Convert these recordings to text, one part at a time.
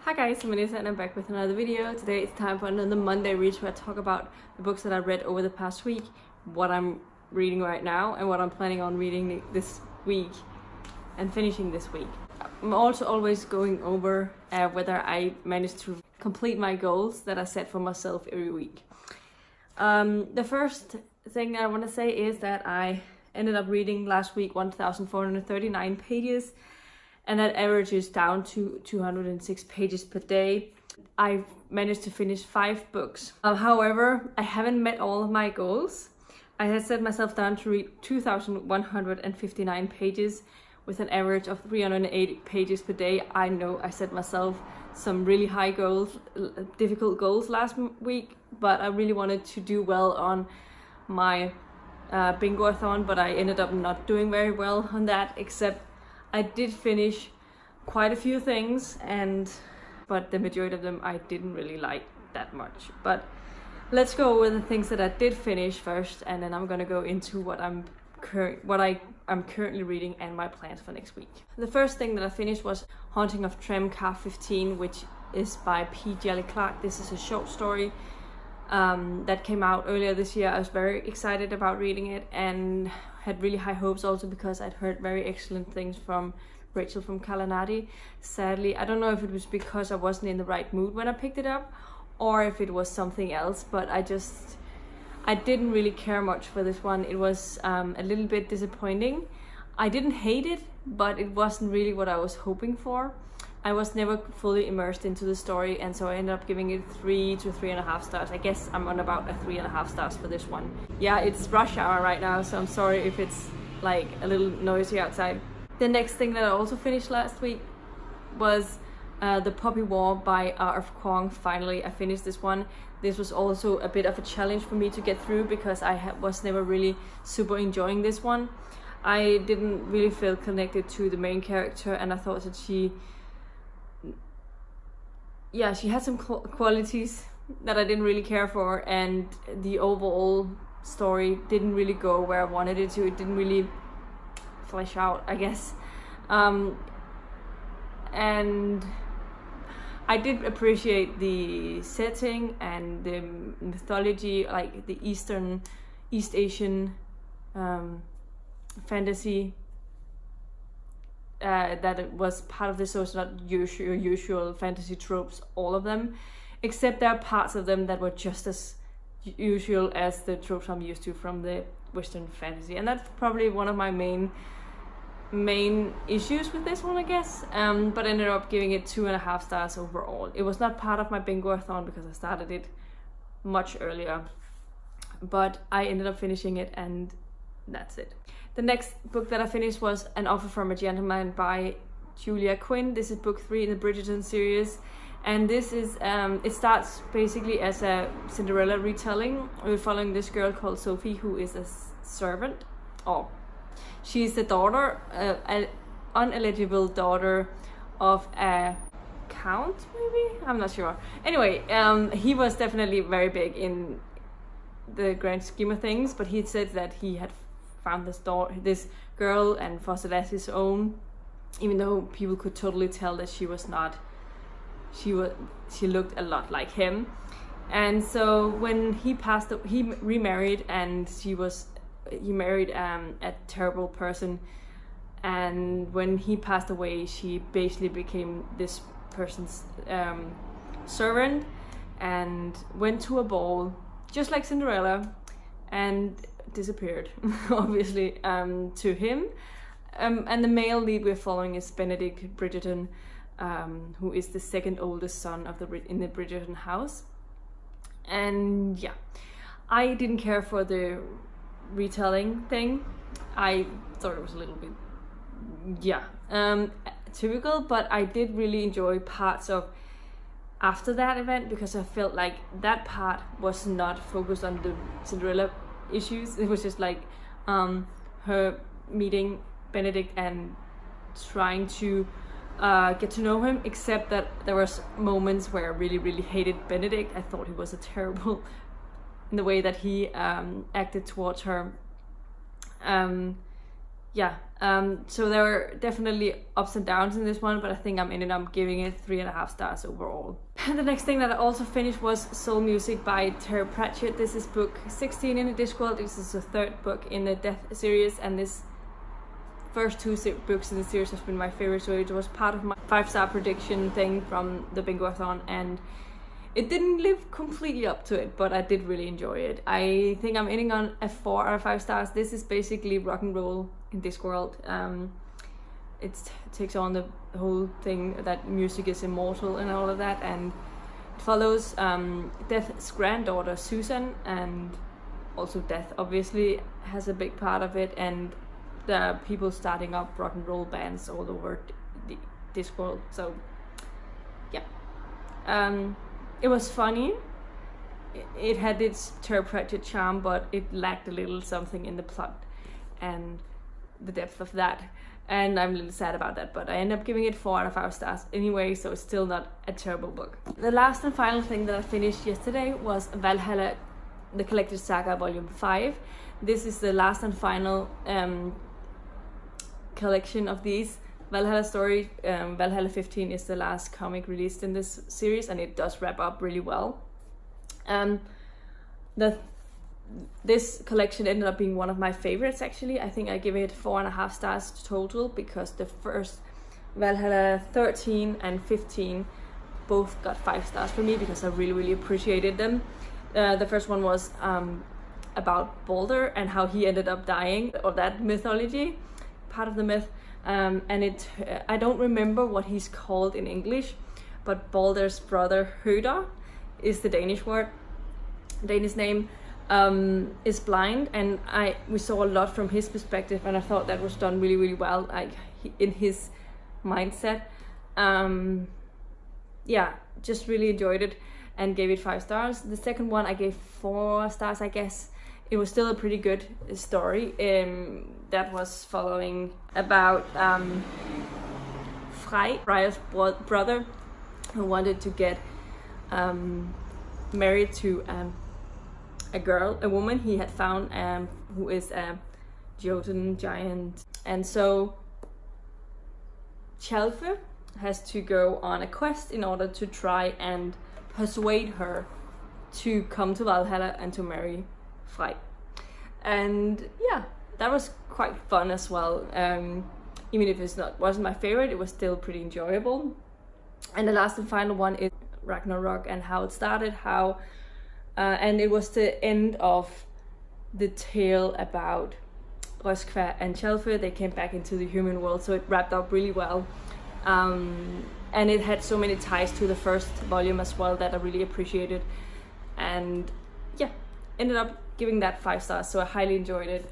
Hi guys, I'm Madsen and I'm back with another video. Today it's time for another Monday read where I talk about the books that I read over the past week, what I'm reading right now, and what I'm planning on reading this week and finishing this week. I'm also always going over whether I managed to complete my goals that I set for myself every week. The first thing I want to say is that I ended up reading last week 1,439 pages. And that averages down to 206 pages per day. I've managed to finish 5 books. However, I haven't met all of my goals. I had set myself down to read 2,159 pages with an average of 380 pages per day. I know I set myself some really high goals, difficult goals last week, but I really wanted to do well on my BorrowAthon, but I ended up not doing very well on that, except I did finish quite a few things, but the majority of them I didn't really like that much. But let's go with the things that I did finish first, and then I'm gonna go into what I'm currently reading and my plans for next week. The first thing that I finished was Haunting of Tram Car 15, which is by Djéli. This is a short story that came out earlier this year. I was very excited about reading it and had really high hopes also because I'd heard very excellent things from Rachel from Kalanadi. Sadly, I don't know if it was because I wasn't in the right mood when I picked it up or if it was something else, but I didn't really care much for this one. It was a little bit disappointing. I didn't hate it, but it wasn't really what I was hoping for. I was never fully immersed into the story, and so I ended up giving it 3 to 3.5 stars. I guess I'm on about a 3.5 stars for this one. Yeah, it's rush hour right now, so I'm sorry if it's like a little noisy outside. The next thing that I also finished last week was The Puppy War by Kuang. Finally, I finished this one. This was also a bit of a challenge for me to get through because I was never really super enjoying this one. I didn't really feel connected to the main character, and I thought that she had some qualities that I didn't really care for, and the overall story didn't really go where I wanted it to. It didn't really flesh out, I guess. And I did appreciate the setting and the mythology, like the East Asian fantasy. That it was part of this, so it's not usual fantasy tropes, all of them, except there are parts of them that were just as usual as the tropes I'm used to from the Western fantasy, and that's probably one of my main issues with this one, I guess. But I ended up giving it 2.5 stars overall. It was not part of my BorrowAthon because I started it much earlier, but I ended up finishing it, and that's it. The next book that I finished was An Offer from a Gentleman by Quinn. This is book 3 in the Bridgerton series, and this is it starts basically as a Cinderella retelling. We're following this girl called Sophie, who is a servant. She's the daughter, an uneligible daughter of a count, maybe? I'm not sure. Anyway, he was definitely very big in the grand scheme of things, but he said that he had found this girl and fostered as his own, even though people could totally tell that she was not. She looked a lot like him, and so when he remarried, and he married a terrible person, and when he passed away, she basically became this person's servant and went to a ball just like Cinderella and disappeared, obviously, to him. And the male lead we're following is Benedict Bridgerton, who is the second oldest son in the Bridgerton house. And yeah, I didn't care for the retelling thing. I thought it was a little bit, typical, but I did really enjoy parts of after that event because I felt like that part was not focused on the Cinderella issues. It was just like her meeting Benedict and trying to get to know him, except that there was moments where I really hated Benedict. I thought he was a terrible in the way that he acted towards her. yeah, so there were definitely ups and downs in this one, but I think I'm ended up giving it 3.5 stars overall. And the next thing that I also finished was Soul Music by Terry Pratchett. This is book 16 in the Discworld. This is the third book in the Death series, and this first two books in the series has been my favorite, so it was part of my 5-star prediction thing from the BorrowAthon, and it didn't live completely up to it, but I did really enjoy it. I think I'm ending on a 4 out of 5 stars. This is basically rock and roll in Discworld. It takes on the whole thing that music is immortal and all of that, and it follows Death's granddaughter Susan, and also Death obviously has a big part of it, and there are people starting up rock and roll bands all over the Discworld. So yeah, it was funny. It had its Terry Pratchett charm, but it lacked a little something in the plot and the depth of that, and I'm a little sad about that, but I end up giving it 4 out of 5 stars anyway, so it's still not a terrible book. The last and final thing that I finished yesterday was Valhalla, the Collected Saga Volume 5. This is the last and final collection of these Valhalla story. Valhalla 15 is the last comic released in this series, and it does wrap up really well. This collection ended up being one of my favorites, actually. I think I give it 4.5 stars total, because the first Valhalla 13 and 15 both got 5 stars for me, because I really appreciated them. The first one was about Balder and how he ended up dying, or that mythology, part of the myth. And I don't remember what he's called in English, but Balder's brother Høder is the Danish name, is blind, and we saw a lot from his perspective, and I thought that was done really well, like in his mindset. Yeah, just really enjoyed it and gave it 5 stars. The second one I gave 4 stars, I guess. It was still a pretty good story. That was following about Freya's brother, who wanted to get married to a woman he had found, who is a Jotun giant. And so Tjalfe has to go on a quest in order to try and persuade her to come to Valhalla and to marry Frey. And yeah, that was quite fun as well. Even if it wasn't my favorite, it was still pretty enjoyable. And the last and final one is Ragnarok, and how it started, and it was the end of the tale about Röskva and Tjalfe. They came back into the human world, so it wrapped up really well. And it had so many ties to the first volume as well that I really appreciated. And yeah, ended up giving that 5 stars, so I highly enjoyed it.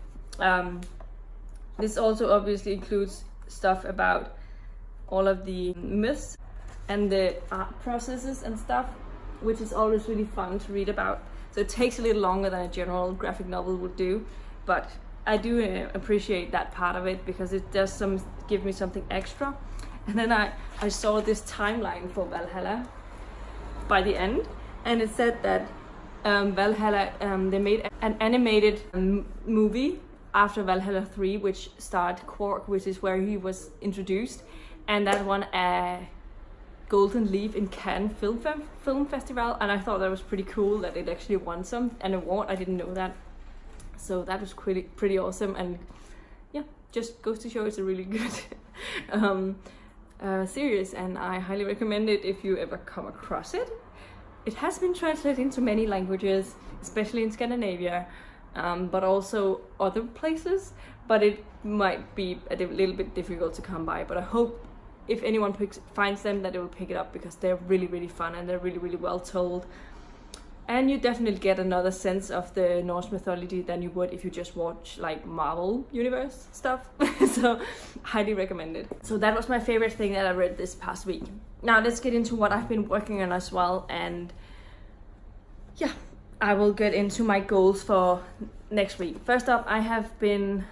This also obviously includes stuff about all of the myths and the art processes and stuff, which is always really fun to read about. So it takes a little longer than a general graphic novel would do, but I do appreciate that part of it, because it does give me something extra. And then I saw this timeline for Valhalla by the end, and it said that Valhalla, they made an animated movie after Valhalla 3, which starred Kuang, which is where he was introduced, and that won a Golden Leaf in Cannes Film Festival, and I thought that was pretty cool that it actually won an award. I didn't know that, so that was pretty awesome. And yeah, just goes to show it's a really good series, and I highly recommend it if you ever come across it. It has been translated into many languages, especially in Scandinavia, but also other places, but it might be a little bit difficult to come by. But I hope if anyone finds them, that they will pick it up, because they're really fun, and they're really well told. And you definitely get another sense of the Norse mythology than you would if you just watch like Marvel Universe stuff. So highly recommended. So that was my favorite thing that I read this past week. Now let's get into what I've been working on as well. And yeah, I will get into my goals for next week. First up, I have been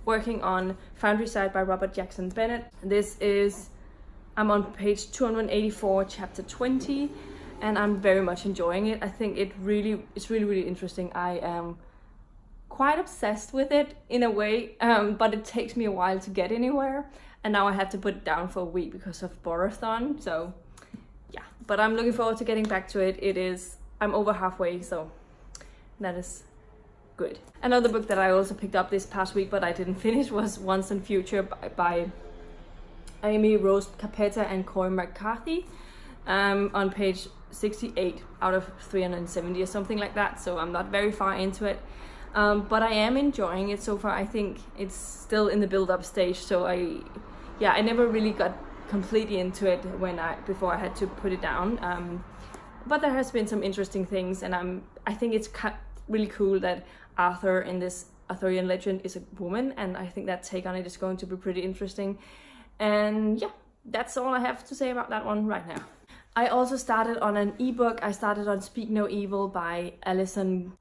working on Foundryside by Robert Jackson Bennett. I'm on page 284, chapter 20, and I'm very much enjoying it. I think it's really interesting. I am quite obsessed with it in a way, but it takes me a while to get anywhere. And now I had to put it down for a week because of BorrowAthon. So yeah, but I'm looking forward to getting back to it. I'm over halfway, so that is good. Another book that I also picked up this past week, but I didn't finish, was Once and Future by Amy Rose Capetta and Corey McCarthy, on page 68 out of 370 or something like that. So I'm not very far into it, but I am enjoying it so far. I think it's still in the build-up stage, so I never really got completely into it before I had to put it down. But there has been some interesting things, and I think it's really cool that Arthur in this Arthurian legend is a woman, and I think that take on it is going to be pretty interesting. And yeah, that's all I have to say about that one right now. I also started on an ebook. I started on Speak No Evil by Alison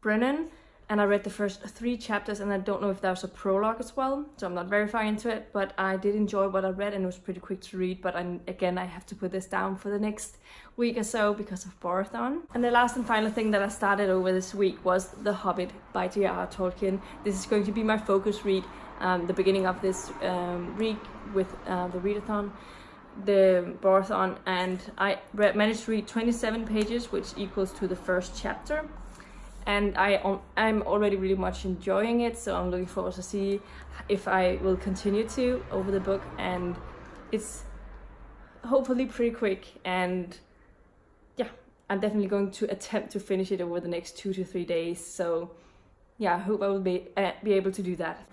Brennan, and I read the first 3 chapters, and I don't know if there's a prologue as well, so I'm not very far into it, but I did enjoy what I read, and it was pretty quick to read. But again, I have to put this down for the next week or so because of BorrowAthon. And the last and final thing that I started over this week was The Hobbit by J.R.R. Tolkien. This is going to be my focus read, the beginning of this week with the readathon, the BorrowAthon, and I managed to read 27 pages, which equals to the first chapter. And I'm already really much enjoying it, so I'm looking forward to see if I will continue to over the book. And it's hopefully pretty quick, and yeah, I'm definitely going to attempt to finish it over the next 2 to 3 days. So yeah, I hope I will be able to do that.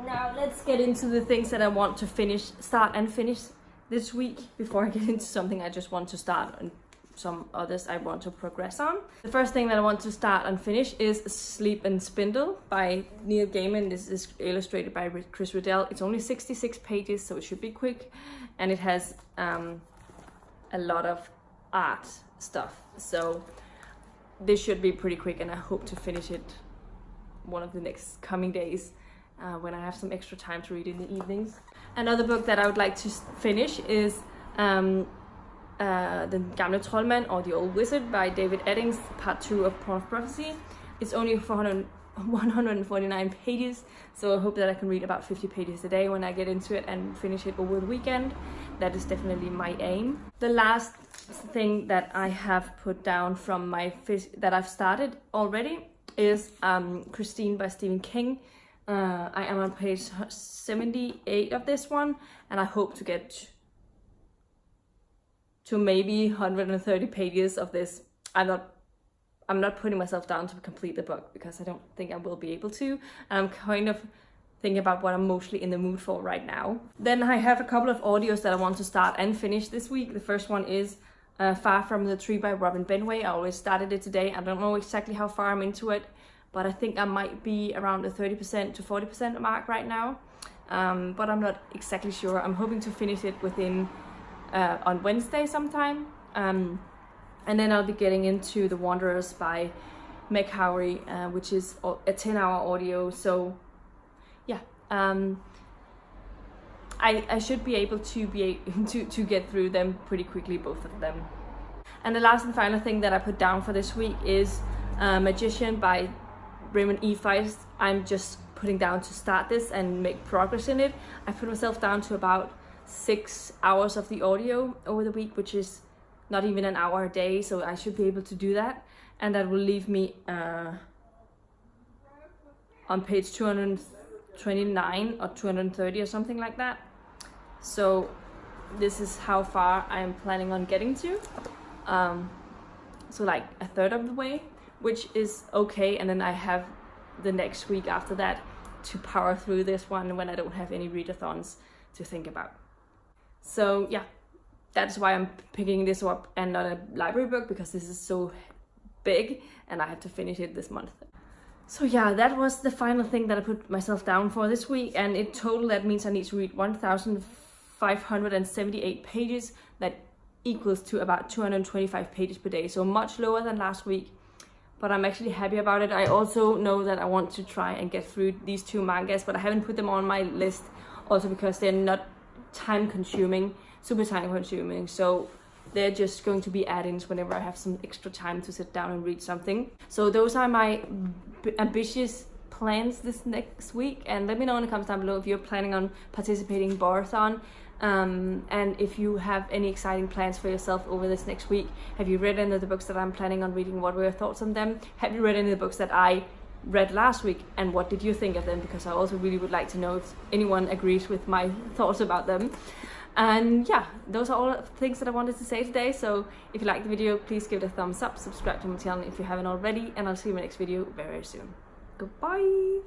Now let's get into the things that I want to start and finish this week before I get into something I just want to start and some others I want to progress on. The first thing that I want to start and finish is Sleep and Spindle by Neil Gaiman. This is illustrated by Chris Riddell. It's only 66 pages, so it should be quick, and it has a lot of art stuff, so this should be pretty quick, and I hope to finish it one of the next coming days when I have some extra time to read in the evenings. Another book that I would like to finish is The Gamle Troldmand, or The Old Wizard by David Eddings, part 2 of Pawn of Prophecy. It's only 149 pages, so I hope that I can read about 50 pages a day when I get into it and finish it over the weekend. That is definitely my aim. The last thing that I have put down from that I've started already is Christine by Stephen King. I am on page 78 of this one, and I hope to get to maybe 130 pages of this. I'm not putting myself down to complete the book because I don't think I will be able to. I'm kind of thinking about what I'm mostly in the mood for right now. Then I have a couple of audios that I want to start and finish this week. The first one is Far From the Tree by Robin Benway. I already started it today. I don't know exactly how far I'm into it, but I think I might be around the 30% to 40% mark right now. But I'm not exactly sure. I'm hoping to finish it within on Wednesday sometime. And then I'll be getting into The Wanderers by Meg Howry, which is a 10-hour audio. So yeah, I should be able to get through them pretty quickly, both of them. And the last and final thing that I put down for this week is Magician by Raymond E. Feist. I'm just putting down to start this and make progress in it. I put myself down to about 6 hours of the audio over the week, which is not even an hour a day, so I should be able to do that, and that will leave me on page 229 or 230 or something like that. So this is how far I am planning on getting to, so like a third of the way, which is okay. And then I have the next week after that to power through this one when I don't have any readathons to think about. So yeah, that's why I'm picking this up and not a library book, because this is so big and I have to finish it this month. So yeah, that was the final thing that I put myself down for this week, and in total that means I need to read 1,578 pages. That equals to about 225 pages per day, so much lower than last week, but I'm actually happy about it. I also know that I want to try and get through these 2 mangas, but I haven't put them on my list, also because they're not super time consuming, so they're just going to be add-ins whenever I have some extra time to sit down and read something. So those are my ambitious plans this next week, and let me know in the comments down below if you're planning on participating in BorrowAthon, and if you have any exciting plans for yourself over this next week. Have you read any of the books that I'm planning on reading? What were your thoughts on them? Have you read any of the books that I read last week, and what did you think of them? Because I also really would like to know if anyone agrees with my thoughts about them. And yeah, those are all the things that I wanted to say today. So if you like the video, please give it a thumbs up, subscribe to my channel if you haven't already, and I'll see you in my next video very soon. Goodbye.